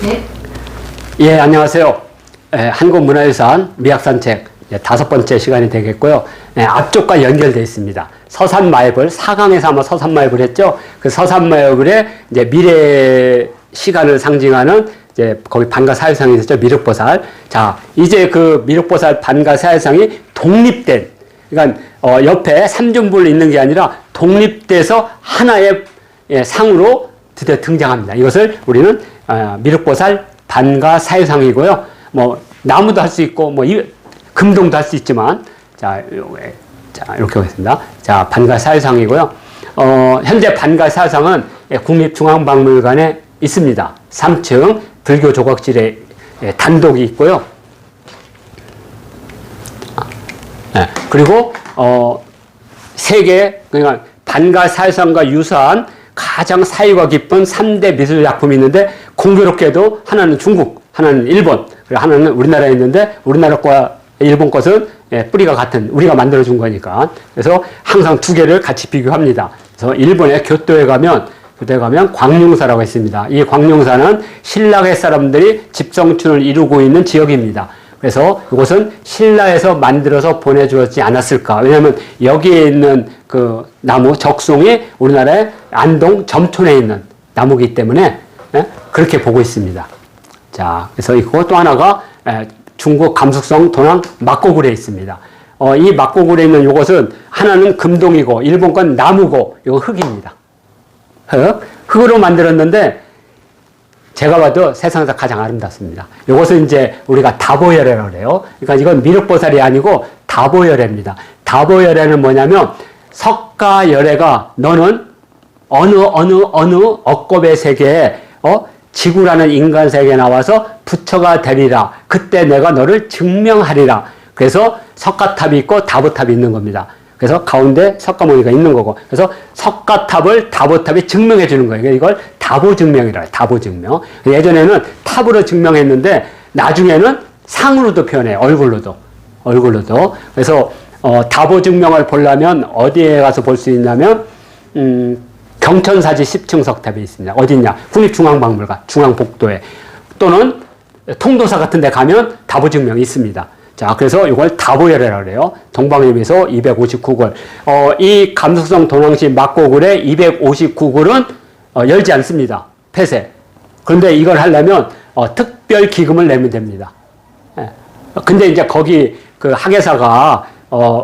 네. 예, 안녕하세요. 한국문화유산 미학산책 5번째 시간이 되겠고요. 앞쪽과 연결되어 있습니다. 서산마애벌, 4강에서 아마 서산마애벌 했죠. 그 서산마애벌의 이제 미래 시간을 상징하는 이제 거기 반가사유상이 있었죠. 미륵보살. 자, 이제 그 미륵보살 반가사유상이 독립된, 그러니까 옆에 삼중불 있는 게 아니라 독립돼서 하나의 상으로 드디어 등장합니다. 이것을 우리는 미륵보살 반가사유상이고요. 뭐 나무도 할 수 있고 뭐 금동도 할 수 있지만 자 이렇게 하겠습니다. 자, 반가사유상이고요. 현재 반가사유상은 국립중앙박물관에 있습니다. 3층 불교 조각실에 단독이 있고요. 그리고 세계, 그러니까 반가사유상과 유사한 가장 사이가 깊은 3대 미술 작품이 있는데, 공교롭게도 하나는 중국, 하나는 일본, 그리고 하나는 우리나라에 있는데, 우리나라 거와 일본 것은 뿌리가 같은, 우리가 만들어준 거니까. 그래서 항상 두 개를 같이 비교합니다. 그래서 일본의 교토에 가면 광룡사라고 있습니다. 이 광룡사는 신라의 사람들이 집성춘을 이루고 있는 지역입니다. 그래서 이것은 신라에서 만들어서 보내주었지 않았을까. 왜냐하면 여기에 있는 그 나무, 적송이 우리나라의 안동 점촌에 있는 나무이기 때문에 그렇게 보고 있습니다. 자, 그래서 이거 또 하나가 중국 감숙성 도낭 막고굴에 있습니다. 이 막고굴에 있는 이것은 하나는 금동이고 일본 건 나무고 이거 흙입니다. 흙으로 만들었는데 제가 봐도 세상에서 가장 아름답습니다. 이것은 이제 우리가 다보열애라고 그래요. 그러니까 이건 미륵보살이 아니고 다보열애입니다. 다보열애는 뭐냐면, 석가열애가 너는 어느 억겁의 세계에 지구라는 인간 세계에 나와서 부처가 되리라. 그때 내가 너를 증명하리라. 그래서 석가탑이 있고 다보탑이 있는 겁니다. 그래서 가운데 석가모니가 있는 거고, 그래서 석가탑을 다보탑이 증명해 주는 거예요. 이걸 다보증명이라 해요. 다보증명. 예전에는 탑으로 증명했는데 나중에는 상으로도 표현해요. 얼굴로도. 그래서 다보증명을 보려면 어디에 가서 볼 수 있냐면 경천사지 10층 석탑이 있습니다. 어디 있냐? 국립중앙박물관 중앙복도에, 또는 통도사 같은 데 가면 다보증명이 있습니다. 자, 그래서 이걸 다보열애라고 그래요. 동방예비소 259굴. 이 감숙성 도낭시 막고굴의 259굴은 열지 않습니다. 폐쇄. 그런데 이걸 하려면 특별 기금을 내면 됩니다. 근데 이제 거기 그 학예사가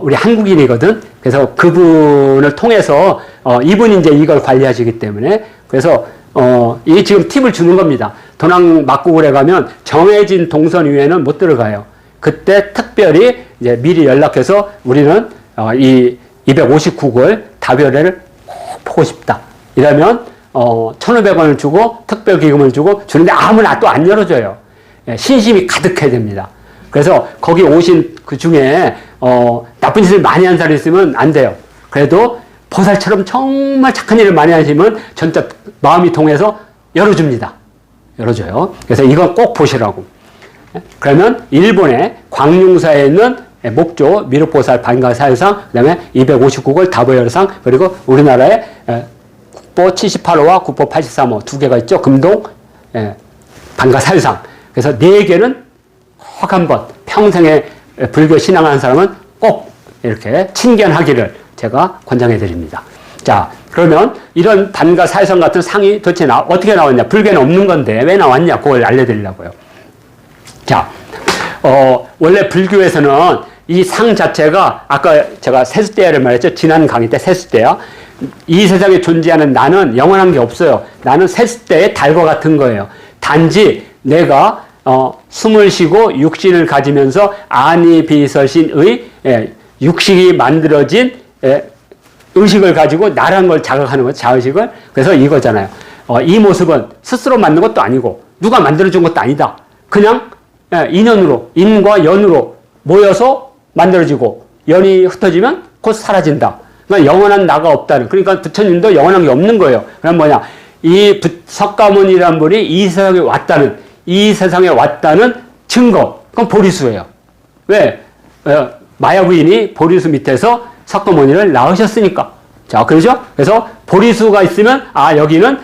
우리 한국인이거든. 그래서 그분을 통해서 이분이 이제 이걸 관리하시기 때문에, 그래서 이 지금 팁을 주는 겁니다. 도낭 막고굴에 가면 정해진 동선 이외에는 못 들어가요. 그때 특별히 이제 미리 연락해서 우리는 이 259굴 다보열애를 꼭 보고 싶다. 이러면 1,500원을 주고 특별 기금을 주고 주는데 아무나 또 안 열어줘요. 신심이 가득해야 됩니다. 그래서 거기 오신 그 중에 나쁜 짓을 많이 한 사람이 있으면 안 돼요. 그래도 보살처럼 정말 착한 일을 많이 하시면 진짜 마음이 통해서 열어줍니다. 열어줘요. 그래서 이건 꼭 보시라고. 그러면 일본의 광룡사에 있는 목조 미륵보살 반가사유상, 그 다음에 259굴 다보열상, 그리고 우리나라의 국보 78호와 국보 83호 두 개가 있죠. 금동 반가사유상. 그래서 4개는 꼭 한번 평생에 불교 신앙하는 사람은 꼭 이렇게 친견하기를 제가 권장해 드립니다. 자, 그러면 이런 반가사유상 같은 상이 도대체 어떻게 나왔냐? 불교는 없는 건데 왜 나왔냐? 그걸 알려드리려고요. 자, 원래 불교에서는 이 상 자체가, 아까 제가 세숫대야를 말했죠. 지난 강의 때 세숫대야. 이 세상에 존재하는 나는 영원한 게 없어요. 나는 세숫대의 달과 같은 거예요. 단지 내가 숨을 쉬고 육신을 가지면서 아니비설신의 육식이 만들어진 의식을 가지고 나라는 걸 자각하는 거죠. 자의식을. 그래서 이거잖아요. 이 모습은 스스로 만든 것도 아니고 누가 만들어준 것도 아니다. 그냥 인연으로, 인과 연으로 모여서 만들어지고 연이 흩어지면 곧 사라진다. 그러니까 영원한 나가 없다는, 그러니까 부처님도 영원한 게 없는 거예요. 그럼 뭐냐? 이 석가모니라는 분이 이 세상에 왔다는 증거. 그건 보리수예요. 왜? 마야 부인이 보리수 밑에서 석가모니를 낳으셨으니까. 자, 그러죠? 그래서 보리수가 있으면, 여기는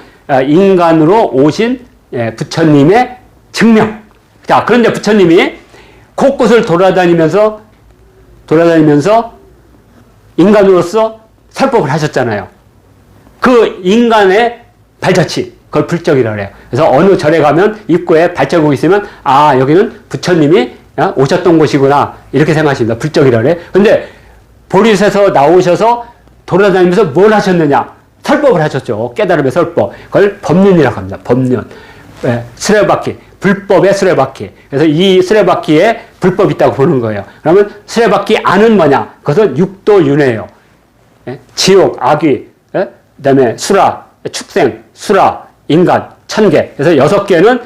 인간으로 오신 부처님의 증명. 자, 그런데 부처님이 곳곳을 돌아다니면서 인간으로서 설법을 하셨잖아요. 그 인간의 발자취, 그걸 불적이라고 해요. 그래서 어느 절에 가면 입구에 발자국이 있으면, 아, 여기는 부처님이 오셨던 곳이구나, 이렇게 생각하십니다. 불적이라고 해요. 근데 보릿에서 나오셔서 돌아다니면서 뭘 하셨느냐? 설법을 하셨죠. 깨달음의 설법. 그걸 법륜이라고 합니다. 법륜. 네, 수레바퀴. 불법의 수레바퀴. 그래서 이 수레바퀴에 불법이 있다고 보는 거예요. 그러면 수레바퀴 안은 뭐냐? 그것은 육도윤회예요. 예? 지옥, 악귀, 예? 그다음에 수라, 축생, 수라, 인간, 천계. 그래서 6개는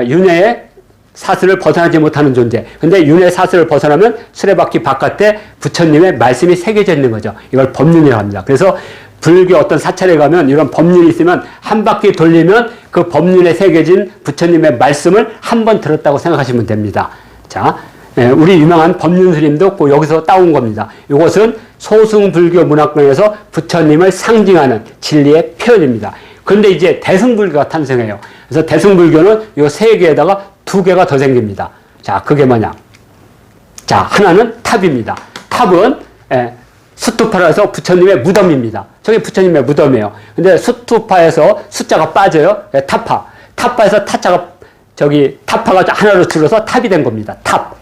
윤회의 사슬을 벗어나지 못하는 존재. 근데 윤회 사슬을 벗어나면 수레바퀴 바깥에 부처님의 말씀이 새겨져 있는 거죠. 이걸 법륜이라고 합니다. 그래서 불교 어떤 사찰에 가면 이런 법륜이 있으면 한 바퀴 돌리면 그 법륜에 새겨진 부처님의 말씀을 한 번 들었다고 생각하시면 됩니다. 자, 우리 유명한 법륜 스님도 꼭 여기서 따온 겁니다. 이것은 소승불교 문화권에서 부처님을 상징하는 진리의 표현입니다. 그런데 이제 대승불교가 탄생해요. 그래서 대승불교는 이 3개에다가 2개가 더 생깁니다. 자, 그게 뭐냐? 자, 하나는 탑입니다. 탑은 수투파라서 부처님의 무덤입니다. 저게 부처님의 무덤이에요. 근데 수투파에서 숫자가 빠져요. 탑파. 탑파에서 타파가 하나로 줄어서 탑이 된 겁니다. 탑.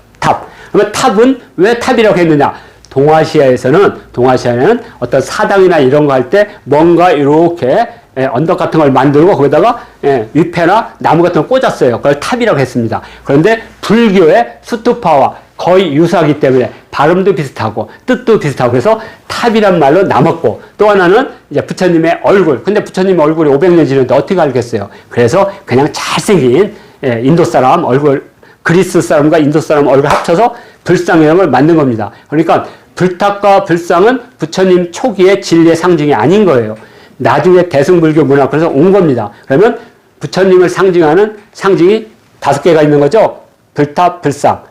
그러면 탑은 왜 탑이라고 했느냐? 동아시아에는 어떤 사당이나 이런 거 할 때 뭔가 이렇게 언덕 같은 걸 만들고 거기다가 위패나 나무 같은 걸 꽂았어요. 그걸 탑이라고 했습니다. 그런데 불교의 수투파와 거의 유사하기 때문에 발음도 비슷하고 뜻도 비슷하고 그래서 탑이란 말로 남았고, 또 하나는 이제 부처님의 얼굴. 근데 부처님의 얼굴이 500년 지났는데 어떻게 알겠어요? 그래서 그냥 잘생긴 인도 사람 얼굴, 그리스 사람과 인도 사람 얼굴 합쳐서 불상이라는 걸 만든 겁니다. 그러니까 불탑과 불상은 부처님 초기의 진리의 상징이 아닌 거예요. 나중에 대승불교 문화권에서 온 겁니다. 그러면 부처님을 상징하는 상징이 5개가 있는 거죠. 불탑, 불상.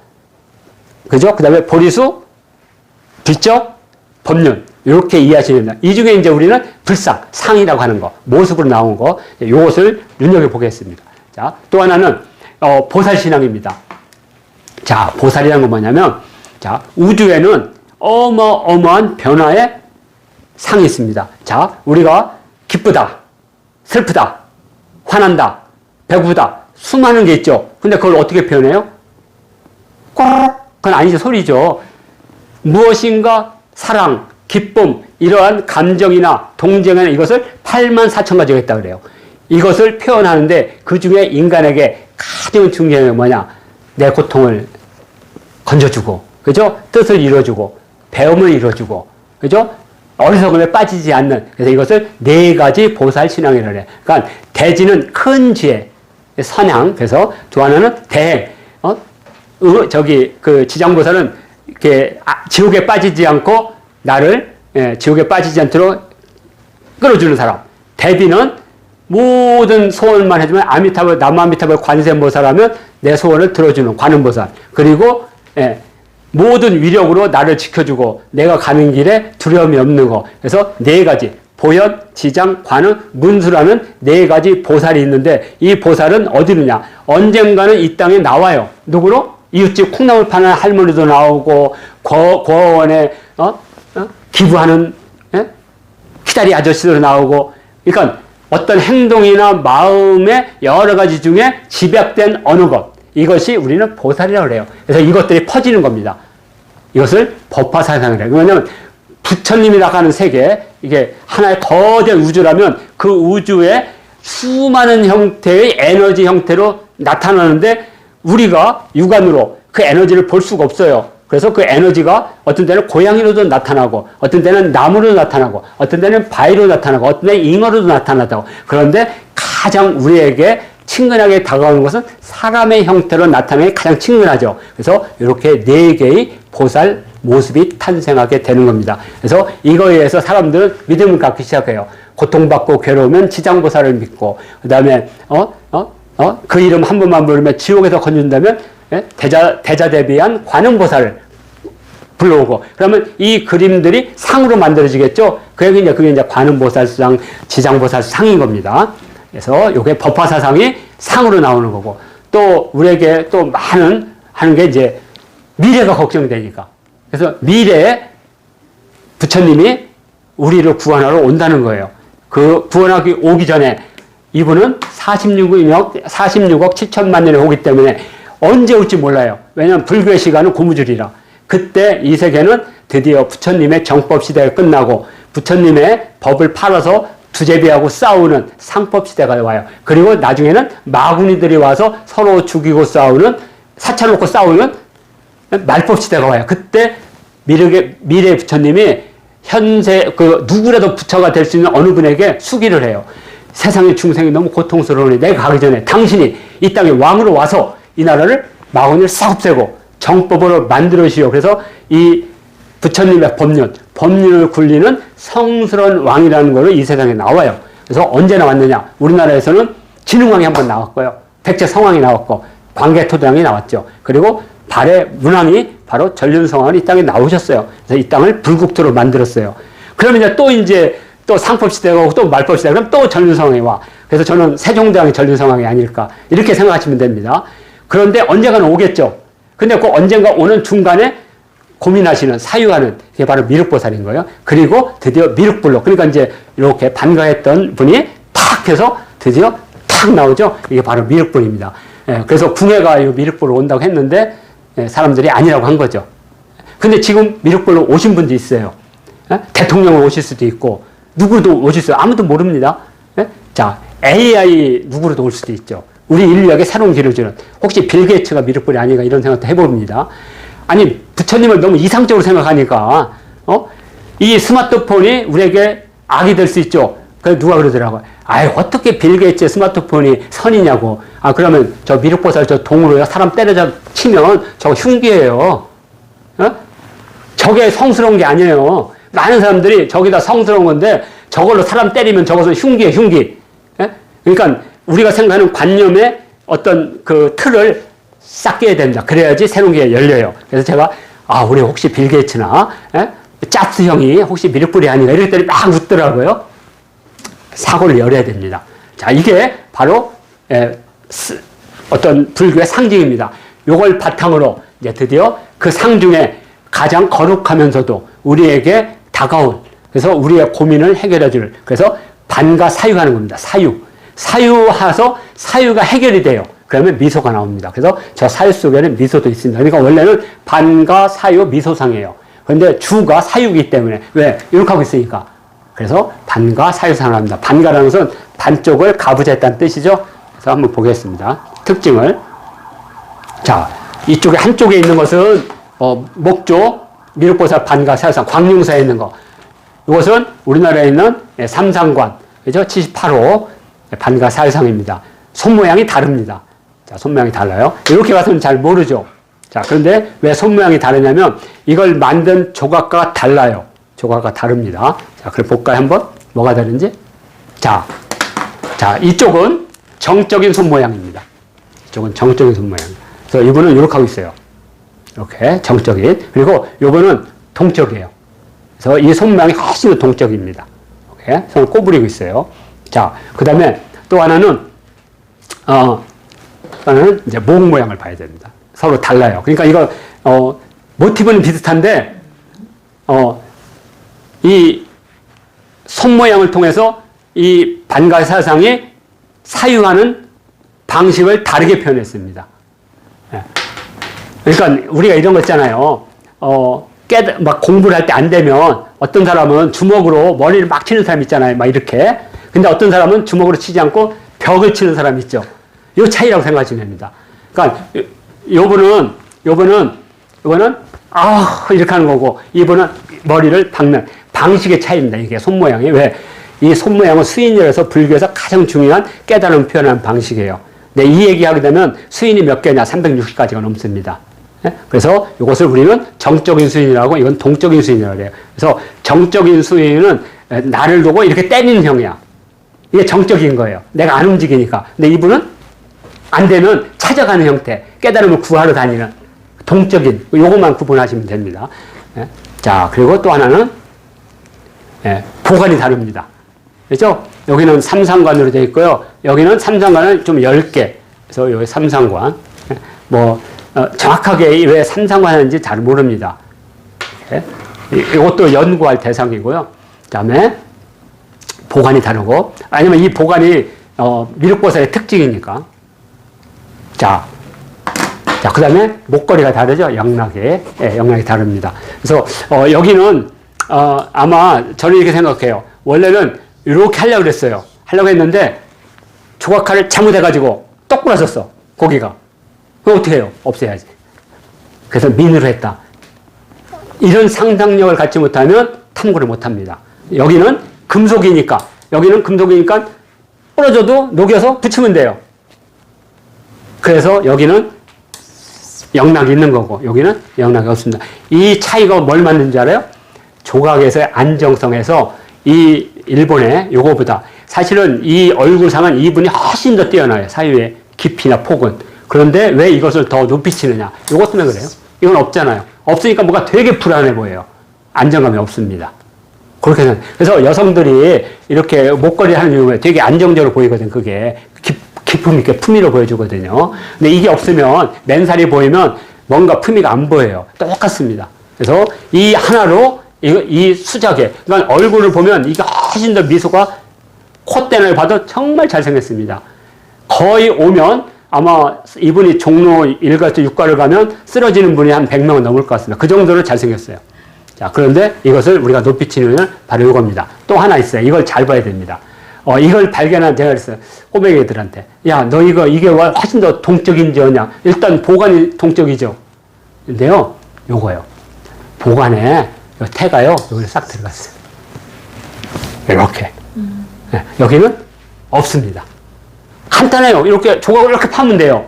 그죠? 그 다음에 보리수, 불적, 법륜. 이렇게 이해하시면 됩니다. 이 중에 이제 우리는 불상, 상이라고 하는 거, 모습으로 나온 거, 이것을 눈여겨보겠습니다. 자, 또 하나는, 보살신앙입니다. 자, 보살이라는 건 뭐냐면, 자, 우주에는 어마어마한 변화의 상이 있습니다. 자, 우리가 기쁘다, 슬프다, 화난다, 배고프다, 수많은 게 있죠. 근데 그걸 어떻게 표현해요? 그건 아니죠. 소리죠. 무엇인가 사랑, 기쁨, 이러한 감정이나 동정이나 이것을 84,000가지가 있다고 그래요. 이것을 표현하는데 그 중에 인간에게 가장 중요한 게 뭐냐? 내 고통을 건져주고, 그죠? 뜻을 이뤄주고, 배움을 이뤄주고, 그죠? 어리석음에 빠지지 않는. 그래서 이것을 4가지 보살 신앙이라고 해요. 그러니까 대지는 큰 지혜, 선양. 그래서 또 하나는 대행. 그 지장보살은 이렇게 지옥에 빠지지 않고 나를 지옥에 빠지지 않도록 끌어주는 사람. 대비는 모든 소원만 해주면 남아미타불 관세음보살하면 내 소원을 들어주는 관음보살. 그리고 모든 위력으로 나를 지켜주고 내가 가는 길에 두려움이 없는 거. 그래서 4가지 보현, 지장, 관음, 문수라는 4가지 보살이 있는데 이 보살은 어디 있느냐? 언젠가는 이 땅에 나와요. 누구로? 이웃집 콩나물 파는 할머니도 나오고 고원에 기부하는 키다리 아저씨도 나오고. 그러니까 어떤 행동이나 마음의 여러 가지 중에 집약된 어느 것, 이것이 우리는 보살이라고 그래요. 그래서 이것들이 퍼지는 겁니다. 이것을 법화사상이라고 해요. 왜냐하면 부처님이라고 하는 세계, 이게 하나의 거대한 우주라면 그 우주에 수많은 형태의 에너지 형태로 나타나는데 우리가 육안으로 그 에너지를 볼 수가 없어요. 그래서 그 에너지가 어떤 때는 고양이로도 나타나고, 어떤 때는 나무로 나타나고, 어떤 때는 바위로 나타나고, 어떤 때는 잉어로도 나타나다고. 그런데 가장 우리에게 친근하게 다가오는 것은 사람의 형태로 나타나는 게 가장 친근하죠. 그래서 이렇게 4개의 보살 모습이 탄생하게 되는 겁니다. 그래서 이거에 의해서 사람들은 믿음을 갖기 시작해요. 고통받고 괴로우면 지장보살을 믿고, 그 다음에 그 이름 한 번만 부르면 지옥에서 건진다면 대자대비한 관음보살을 불러오고, 그러면 이 그림들이 상으로 만들어지겠죠. 그게 이제 관음보살상, 지장보살상인 겁니다. 그래서 이게 법화사상이 상으로 나오는 거고, 또 우리에게 또 많은 하는 게 이제 미래가 걱정되니까. 그래서 미래에 부처님이 우리를 구원하러 온다는 거예요. 그 구원하기 오기 전에 이분은 46억 7천만 년에 오기 때문에 언제 올지 몰라요. 왜냐하면 불교의 시간은 고무줄이라. 그때 이 세계는 드디어 부처님의 정법 시대가 끝나고 부처님의 법을 팔아서 두제비하고 싸우는 상법 시대가 와요. 그리고 나중에는 마구니들이 와서 서로 죽이고 싸우는, 사찰놓고 싸우는 말법 시대가 와요. 그때 미래 부처님이 현재 누구라도 부처가 될 수 있는 어느 분에게 수기를 해요. 세상의 중생이 너무 고통스러우니 내가 가기 전에 당신이 이 땅에 왕으로 와서 이 나라를 마구니를 싹 없애고 정법으로 만들어주시오. 그래서 이 부처님의 법륜을 굴리는 성스러운 왕이라는 거로 이 세상에 나와요. 그래서 언제 나왔느냐? 우리나라에서는 진흥왕이 한번 나왔고요. 백제 성왕이 나왔고 광개토대왕이 나왔죠. 그리고 발해 문왕이 바로 전륜성왕이 이 땅에 나오셨어요. 그래서 이 땅을 불국토로 만들었어요. 그러면 이제 또 상법시대가 오고 또 말법시대가 그럼 또 전륜성왕이 와. 그래서 저는 세종대왕이 전륜성왕이 아닐까 이렇게 생각하시면 됩니다. 그런데 언젠가는 오겠죠. 근데 그 언젠가 오는 중간에 고민하시는, 사유하는 게 바로 미륵보살인 거예요. 그리고 드디어 미륵불로, 그러니까 이제 이렇게 반가했던 분이 탁 해서 드디어 탁 나오죠. 이게 바로 미륵불입니다. 예, 그래서 궁예가 이 미륵불로 온다고 했는데 사람들이 아니라고 한 거죠. 근데 지금 미륵불로 오신 분도 있어요. 예? 대통령을 오실 수도 있고 누구도 오실 수, 아무도 모릅니다. 예? 자, AI 누구로도 올 수도 있죠. 우리 인류에게 새로운 길을 주는, 혹시 빌 게이츠가 미륵불이 아닌가 이런 생각도 해봅니다. 아니, 부처님을 너무 이상적으로 생각하니까, 이 스마트폰이 우리에게 악이 될 수 있죠. 그래서 누가 그러더라고요. 어떻게 빌 게이츠의 스마트폰이 선이냐고. 그러면 저 미륵보살 저 동으로요, 사람 때려져 치면 저거 흉기예요. 저게 성스러운 게 아니에요. 많은 사람들이 저기다 성스러운 건데 저걸로 사람 때리면 저것은 흉기예요, 흉기. 그러니까 우리가 생각하는 관념의 어떤 그 틀을 싹 깨야 된다. 그래야지 새로운 게 열려요. 그래서 제가, 우리 혹시 빌 게이츠나, 짜스 형이 혹시 미륵불이 아닌가 이랬더니 막 웃더라고요. 사고를 열어야 됩니다. 자, 이게 바로, 어떤 불교의 상징입니다. 요걸 바탕으로 이제 드디어 그 상중에 가장 거룩하면서도 우리에게 다가온, 그래서 우리의 고민을 해결해 줄, 그래서 반과 사유하는 겁니다. 사유해서 사유가 해결이 돼요. 그러면 미소가 나옵니다. 그래서 저 사유 속에는 미소도 있습니다. 그러니까 원래는 반과 사유 미소상이에요. 그런데 주가 사유이기 때문에, 왜? 이렇게 하고 있으니까. 그래서 반과 사유상을 합니다. 반가라는 것은 반쪽을 가부좌했다는 뜻이죠. 그래서 한번 보겠습니다. 특징을. 자, 이쪽에 한쪽에 있는 것은 목조, 미륵보살 반가 사유상, 광룡사에 있는 거. 이것은 우리나라에 있는 삼상관, 그죠? 78호 반가 사유상입니다. 손 모양이 다릅니다. 자, 손 모양이 달라요. 이렇게 봐서는 잘 모르죠. 자, 그런데 왜 손 모양이 다르냐면 이걸 만든 조각가가 달라요. 조각가가 다릅니다. 자, 그럼 볼까요, 한번? 뭐가 다른지? 자, 이쪽은 정적인 손 모양입니다. 이쪽은 정적인 손 모양. 그래서 이분은 이렇게 하고 있어요. 이렇게 정적인. 그리고 이거는 동적이에요. 그래서 이 손 모양이 훨씬 더 동적입니다. 이렇게 손을 꼬부리고 있어요. 자, 그 다음에 또 하나는 이제 목 모양을 봐야 됩니다. 서로 달라요. 그러니까 이거, 모티브는 비슷한데, 이 손 모양을 통해서 이 반가 사상이 사유하는 방식을 다르게 표현했습니다. 예. 그러니까 우리가 이런 거 있잖아요. 막 공부를 할 때 안 되면 어떤 사람은 주먹으로 머리를 막 치는 사람 있잖아요. 막 이렇게. 근데 어떤 사람은 주먹으로 치지 않고 벽을 치는 사람 있죠. 이 차이라고 생각하시면 됩니다. 그러니까 요분은 이렇게 하는 거고 이분은 머리를 박는 방식의 차이입니다. 이게 손 모양이. 왜? 이 손 모양은 수인이라서 불교에서 가장 중요한 깨달음 표현하는 방식이에요. 근데 이 얘기하게 되면 수인이 몇 개냐? 360가지가 넘습니다. 그래서 이것을 우리는 정적인 수인이라고, 이건 동적인 수인이라고 해요. 그래서 정적인 수인은 나를 두고 이렇게 때리는 형이야. 이게 정적인 거예요. 내가 안 움직이니까. 근데 이분은 안 되면 찾아가는 형태, 깨달음을 구하러 다니는 동적인, 요것만 구분하시면 됩니다. 자, 그리고 또 하나는 보관이 다릅니다. 그렇죠? 여기는 삼상관으로 되어 있고요. 여기는 삼상관은 좀 10개, 그래서 여기 삼상관. 뭐, 정확하게 왜 삼상관 하는지 잘 모릅니다. 이것도 연구할 대상이고요. 그 다음에 보관이 다르고, 아니면 이 보관이, 미륵보살의 특징이니까. 자, 그 다음에 목걸이가 다르죠? 영락이. 예, 영락이 다릅니다. 그래서, 여기는, 아마 저는 이렇게 생각해요. 원래는 이렇게 하려고 그랬어요. 하려고 했는데, 조각칼을 잘못해가지고 똑 부러졌어. 고기가. 그럼 어떻게 해요? 없애야지. 그래서 민으로 했다. 이런 상상력을 갖지 못하면 탐구를 못합니다. 여기는 금속이니까 부러져도 녹여서 붙이면 돼요. 그래서 여기는 영락이 있는 거고 여기는 영락이 없습니다. 이 차이가 뭘 만드는지 알아요? 조각에서의 안정성에서 이 일본의 요거보다 사실은 이 얼굴상은 이분이 훨씬 더 뛰어나요. 사유의 깊이나 폭은. 그런데 왜 이것을 더 높이 치느냐? 요것 때문에 그래요. 이건 없잖아요. 없으니까 뭔가 되게 불안해 보여요. 안정감이 없습니다. 그렇게 생각해요. 그래서 여성들이 이렇게 목걸이 하는 이유가 되게 안정적으로 보이거든. 그게 기품 있게 품위로 보여주거든요. 근데 이게 없으면 맨살이 보이면 뭔가 품위가 안 보여요. 똑같습니다. 그래서 이 하나로 이 수작에 그러니까 얼굴을 보면 이게 훨씬 더 미소가 콧대를 봐도 정말 잘생겼습니다. 거의 오면 아마 이분이 종로 1가에서 6가를 가면 쓰러지는 분이 한 100명은 넘을 것 같습니다. 그 정도로 잘생겼어요. 자, 그런데 이것을 우리가 높이 치는 바로 이겁니다. 또 하나 있어요. 이걸 잘 봐야 됩니다. 이걸 발견한 제가 그랬어요. 꼬맹이들한테. 야, 너 이게 훨씬 더 동적인지 아냐. 일단 보관이 동적이죠. 근데요, 요거요. 보관에 요 태가요, 여기 싹 들어갔어요. 이렇게. 네, 여기는 없습니다. 간단해요. 이렇게 조각을 이렇게 파면 돼요.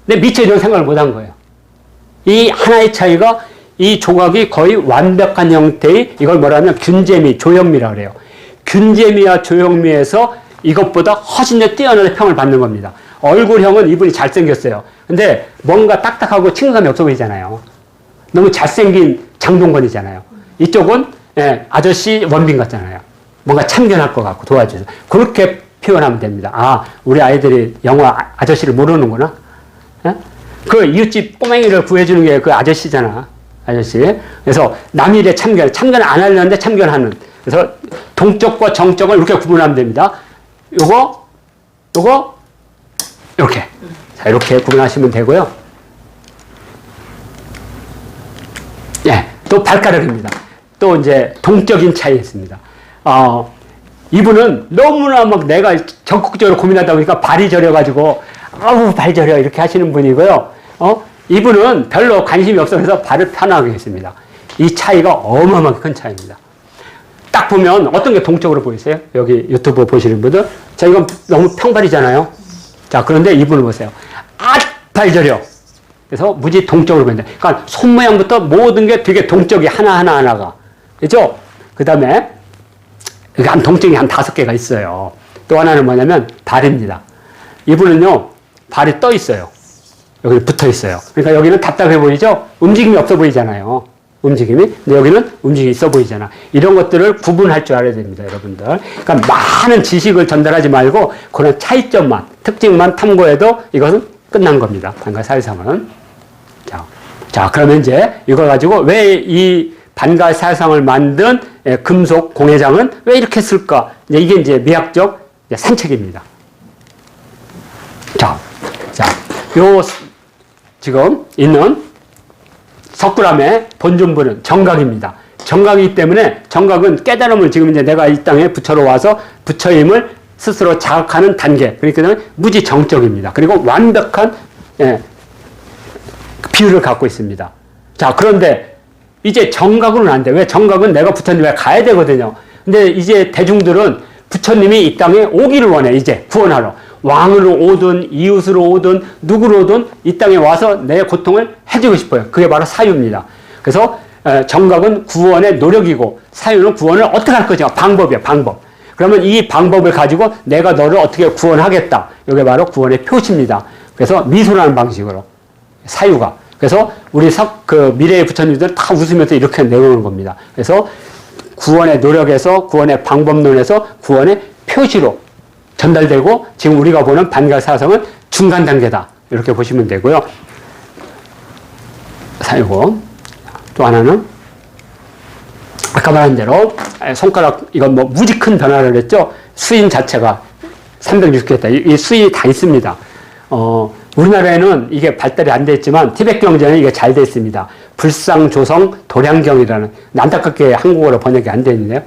근데 미처 이런 생각을 못 한 거예요. 이 하나의 차이가 이 조각이 거의 완벽한 형태의 이걸 뭐라면 균재미, 조형미라고 그래요. 균재미와 조형미에서 이것보다 훨씬 더 뛰어난 평을 받는 겁니다. 얼굴형은 이분이 잘생겼어요. 근데 뭔가 딱딱하고 친근감이 없어 보이잖아요. 너무 잘생긴 장동건이잖아요. 이쪽은 아저씨 원빈 같잖아요. 뭔가 참견할 것 같고 도와주세요. 그렇게 표현하면 됩니다. 아, 우리 아이들이 영화 아저씨를 모르는구나. 그 이웃집 꼬맹이를 구해주는 게 그 아저씨잖아. 아저씨. 그래서 남일의 참견을 안 하려는데 참견하는. 그래서 동적과 정적을 이렇게 구분하면 됩니다. 요거, 이렇게. 자, 이렇게 구분하시면 되고요. 예, 또 발가락입니다. 또 이제 동적인 차이 있습니다. 이분은 너무나 막 내가 적극적으로 고민하다 보니까 발이 저려가지고, 발 저려. 이렇게 하시는 분이고요. 이분은 별로 관심이 없어서 발을 편하게 했습니다. 이 차이가 어마어마하게 큰 차이입니다. 딱 보면 어떤 게 동적으로 보이세요? 여기 유튜브 보시는 분들. 자, 이건 너무 평발이잖아요. 자, 그런데 이분을 보세요. 발 저려. 그래서 무지 동적으로 보인다. 그러니까 손 모양부터 모든 게 되게 동적이 하나가. 그죠? 그 다음에 여기 동적이 한 5개가 있어요. 또 하나는 뭐냐면 발입니다. 이분은요, 발이 떠 있어요. 여기 붙어 있어요. 그러니까 여기는 답답해 보이죠? 움직임이 없어 보이잖아요. 움직임이. 근데 여기는 움직임이 있어 보이잖아. 이런 것들을 구분할 줄 알아야 됩니다, 여러분들. 그러니까 많은 지식을 전달하지 말고 그런 차이점만, 특징만 탐구해도 이것은 끝난 겁니다. 반가 사회상은. 자, 그러면 이제 이걸 가지고 왜 이 반가 사회상을 만든 금속 공예장은 왜 이렇게 쓸까? 이게 이제 미학적 산책입니다. 자, 요 지금 있는 석굴암의 본尊부는 정각입니다. 정각이기 때문에 정각은 깨달음을 지금 이제 내가 이 땅에 부처로 와서 부처임을 스스로 자각하는 단계. 그러니까 무지 정적입니다. 그리고 완벽한 비율을 갖고 있습니다. 자, 그런데 이제 정각으로는 안 돼. 왜? 정각은 내가 부처님에 가야 되거든요. 근데 이제 대중들은 부처님이 이 땅에 오기를 원해. 이제 구원하러. 왕으로 오든 이웃으로 오든 누구로 오든 이 땅에 와서 내 고통을 해주고 싶어요. 그게 바로 사유입니다. 그래서 정각은 구원의 노력이고 사유는 구원을 어떻게 할 거죠? 방법이야, 방법. 그러면 이 방법을 가지고 내가 너를 어떻게 구원하겠다. 이게 바로 구원의 표시입니다. 그래서 미소라는 방식으로 사유가. 그래서 우리 미래의 부처님들은 다 웃으면서 이렇게 내놓는 겁니다. 그래서 구원의 노력에서 구원의 방법론에서 구원의 표시로 전달되고 지금 우리가 보는 반가사성은 중간 단계다. 이렇게 보시면 되고요. 사이고 또 하나는 아까 말한 대로 손가락 이건 뭐 무지 큰 변화를 했죠. 수인 자체가 360개 이 수인이 다 있습니다. 우리나라에는 이게 발달이 안 됐지만 티베트 경제는 이게 잘 돼 있습니다. 불상조성 도량경이라는 안타깝게 한국어로 번역이 안 돼 있네요.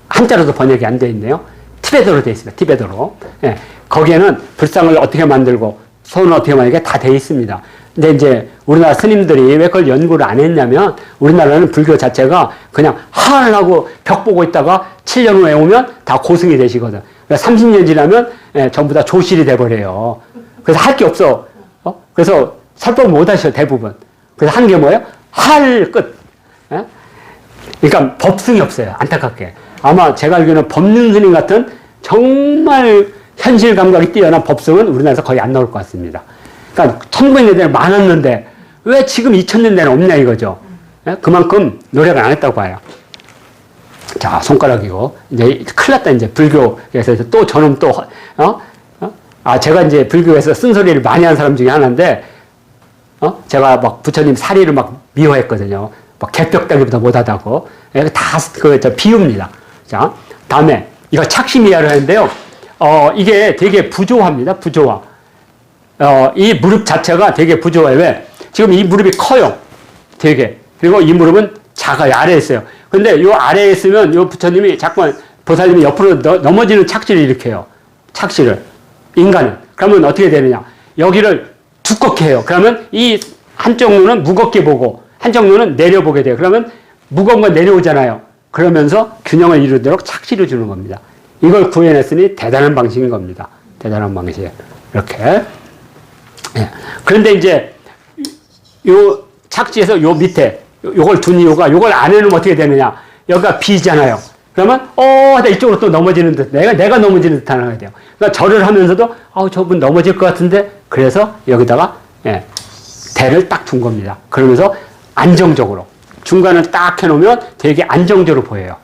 한자로도 번역이 안 돼 있네요. 티베트로 돼 있습니다. 티베트로. 예, 거기에는 불상을 어떻게 만들고 손을 어떻게 만들게 다 돼 있습니다. 근데 이제 우리나라 스님들이 왜 그걸 연구를 안 했냐면 우리나라는 불교 자체가 그냥 하라고 벽 보고 있다가 7년 후에 오면 다 고승이 되시거든. 그러니까 30년 지나면 전부 다 조실이 돼버려요. 그래서 할 게 없어. 그래서 설법을 못 하셔 대부분. 그래서 하는 게 뭐예요? 할 끝. 예? 그러니까 법승이 없어요. 안타깝게. 아마 제가 알기로는 법륜 스님 같은 정말 현실 감각이 뛰어난 법승은 우리나라에서 거의 안 나올 것 같습니다. 그러니까 1900년대에 많았는데 왜 지금 2000년대는 없냐 이거죠. 예? 그만큼 노력을 안 했다고 봐요. 자, 손가락이고 이제 큰일 났다 이제 불교에서 또 저는 또 제가 이제 불교에서 쓴소리를 많이 한 사람 중에 하나인데 제가 막 부처님 사리를 막 미워했거든요. 막 개벽다기보다 못하다고. 다 비유입니다. 자, 다음에 이거 착시미야를 하는데요. 이게 되게 부조화입니다. 부조화. 이 무릎 자체가 되게 부조화예요. 왜? 지금 이 무릎이 커요. 되게. 그리고 이 무릎은 작아요. 아래에 있어요. 근데 요 아래에 있으면 요 부처님이 자꾸 보살님이 옆으로 넘어지는 착시를 일으켜요. 착시를. 인간은. 그러면 어떻게 되느냐. 여기를 두껍게 해요. 그러면 이 한쪽 눈은 무겁게 보고 한쪽 눈은 내려보게 돼요. 그러면 무거운 건 내려오잖아요. 그러면서 균형을 이루도록 착시를 주는 겁니다. 이걸 구현했으니 대단한 방식인 겁니다. 대단한 방식. 이렇게. 예. 그런데 이제 요 착지에서 요 밑에 요걸 둔 이유가 요걸 안 해놓으면 어떻게 되느냐. 여기가 비잖아요. 그러면 이쪽으로 또 넘어지는 듯 내가 넘어지는 듯 하는 거예요. 그러니까 절을 하면서도 저분 넘어질 것 같은데 그래서 여기다가 대를 딱 둔 겁니다. 그러면서 안정적으로 중간을 딱 해놓으면 되게 안정적으로 보여요.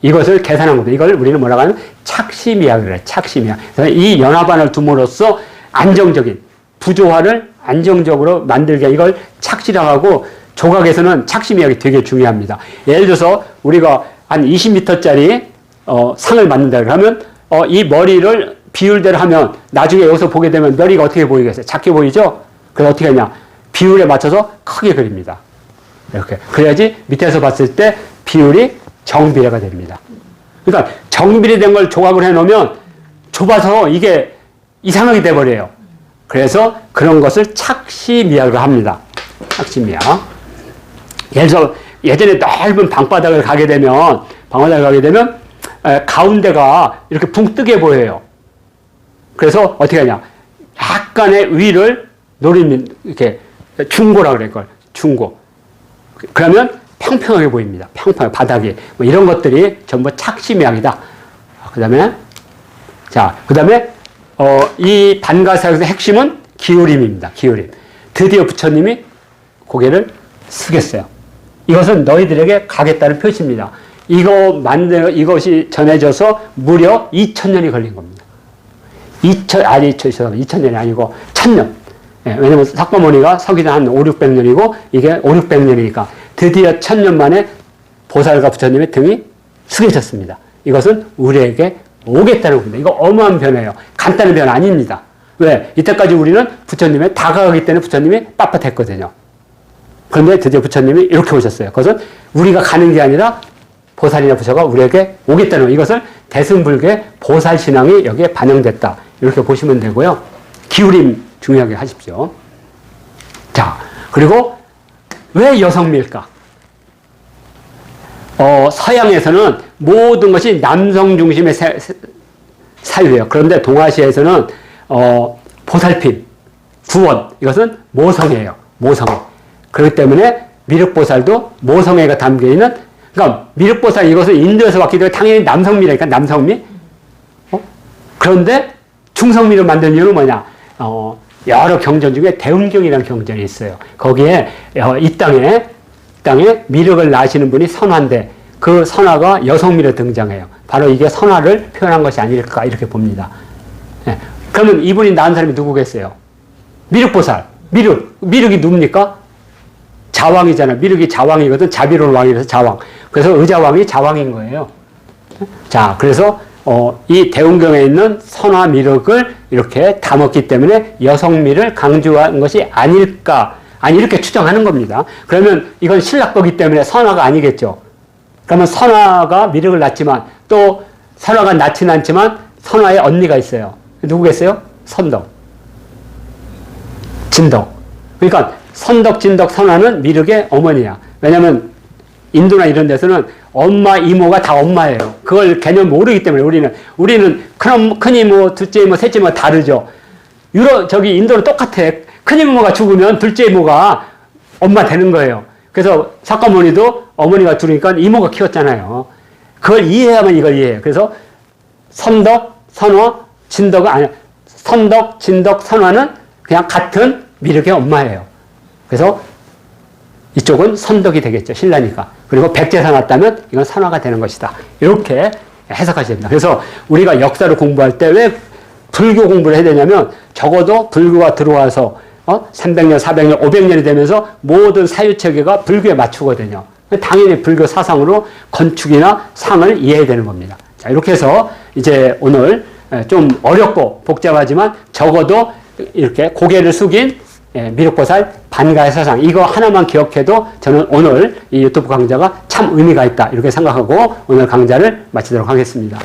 이것을 계산한 겁니다. 이걸 우리는 뭐라고 하면 착시미약이라고 해요. 착시미약. 그래서 이 연화반을 둠으로써 안정적인 부조화를 안정적으로 만들게 이걸 착시라고 하고 조각에서는 착시미약이 되게 중요합니다. 예를 들어서 우리가 한 20m짜리 상을 만든다 그러면 이 머리를 비율대로 하면 나중에 여기서 보게 되면 머리가 어떻게 보이겠어요? 작게 보이죠? 그래서 어떻게 하냐? 비율에 맞춰서 크게 그립니다. 이렇게. 그래야지 밑에서 봤을 때 비율이 정비례가 됩니다. 그러니까 정비례된 걸 조각을 해놓으면 좁아서 이게 이상하게 돼버려요. 그래서 그런 것을 착시미약을 합니다. 착시미약. 예를 들어서 예전에 넓은 방바닥을 가게 되면 가운데가 이렇게 붕 뜨게 보여요. 그래서 어떻게 하냐? 약간의 위를 노리면 이렇게 중고라고 그래 그걸 중고. 그러면 평평하게 보입니다. 평평하게 바닥이 뭐 이런 것들이 전부 착시미약이다. 그다음에 이 반가사역의 핵심은 기울임입니다. 기울임. 드디어 부처님이 고개를 숙였어요. 이것은 너희들에게 가겠다는 표시입니다. 이것이 전해져서 무려 2000년이 걸린 겁니다. 2000년이 아니고 1000년. 왜냐면 석가모니가 서기는 한 5, 600년이고 이게 5, 600년이니까 드디어 1000년 만에 보살과 부처님의 등이 숙여졌습니다. 이것은 우리에게 오겠다는 겁니다. 이거 어마어마한 변화예요. 간단한 변화 아닙니다. 왜? 이때까지 우리는 부처님에 다가가기 때문에 부처님이 빳빳했거든요. 그런데 드디어 부처님이 이렇게 오셨어요. 그것은 우리가 가는 게 아니라 보살이나 부처가 우리에게 오겠다는 이것을 대승불교의 보살신앙이 여기에 반영됐다. 이렇게 보시면 되고요. 기울임 중요하게 하십시오. 자, 그리고 왜 여성미일까? 서양에서는 모든 것이 남성 중심의 사유예요. 그런데 동아시아에서는 보살핌, 구원 이것은 모성애예요. 모성애. 그렇기 때문에 미륵보살도 모성애가 담겨있는 그러니까 미륵보살 이것은 인도에서 왔기 때문에 당연히 남성미라니까 남성미. 그런데 중성미를 만든 이유는 뭐냐? 여러 경전 중에 대운경이라는 경전이 있어요. 거기에 이 땅에 미륵을 낳으시는 분이 선화인데 그 선화가 여성미로 등장해요. 바로 이게 선화를 표현한 것이 아닐까 이렇게 봅니다. 예. 그러면 이분이 낳은 사람이 누구겠어요? 미륵보살. 미륵이 누굽니까? 자왕이잖아. 미륵이 자왕이거든. 자비로운 왕이라서 자왕. 그래서 의자왕이 자왕인 거예요. 자, 그래서 이 대운경에 있는 선화 미륵을 이렇게 담았기 때문에 여성미를 강조한 것이 아닐까. 아니, 이렇게 추정하는 겁니다. 그러면 이건 신라거기 때문에 선화가 아니겠죠. 그러면 선화가 미륵을 낳지만 또 선화가 낳지는 않지만 선화의 언니가 있어요. 누구겠어요? 선덕. 진덕. 그러니까 선덕, 진덕, 선화는 미륵의 어머니야. 왜냐하면 인도나 이런 데서는 엄마, 이모가 다 엄마예요. 그걸 개념 모르기 때문에 우리는 큰 이모, 둘째 이모, 셋째 이모가 다르죠. 저기 인도는 똑같아. 큰 이모가 죽으면 둘째 이모가 엄마 되는 거예요. 그래서 석가모니도 어머니가 둘이니까 이모가 키웠잖아요. 그걸 이해하면 이걸 이해해요. 그래서 선덕, 선화, 진덕은 아니야. 선덕, 진덕, 선화는 그냥 같은 미륵의 엄마예요. 그래서 이쪽은 선덕이 되겠죠. 신라니까. 그리고 백제사 났다면 이건 선화가 되는 것이다. 이렇게 해석하셔야 됩니다. 그래서 우리가 역사를 공부할 때 왜 불교 공부를 해야 되냐면 적어도 불교가 들어와서 300년, 400년, 500년이 되면서 모든 사유체계가 불교에 맞추거든요. 당연히 불교 사상으로 건축이나 상을 이해해야 되는 겁니다. 자, 이렇게 해서 이제 오늘 좀 어렵고 복잡하지만 적어도 이렇게 고개를 숙인 미륵보살 반가의 사상 이거 하나만 기억해도 저는 오늘 이 유튜브 강좌가 참 의미가 있다 이렇게 생각하고 오늘 강좌를 마치도록 하겠습니다.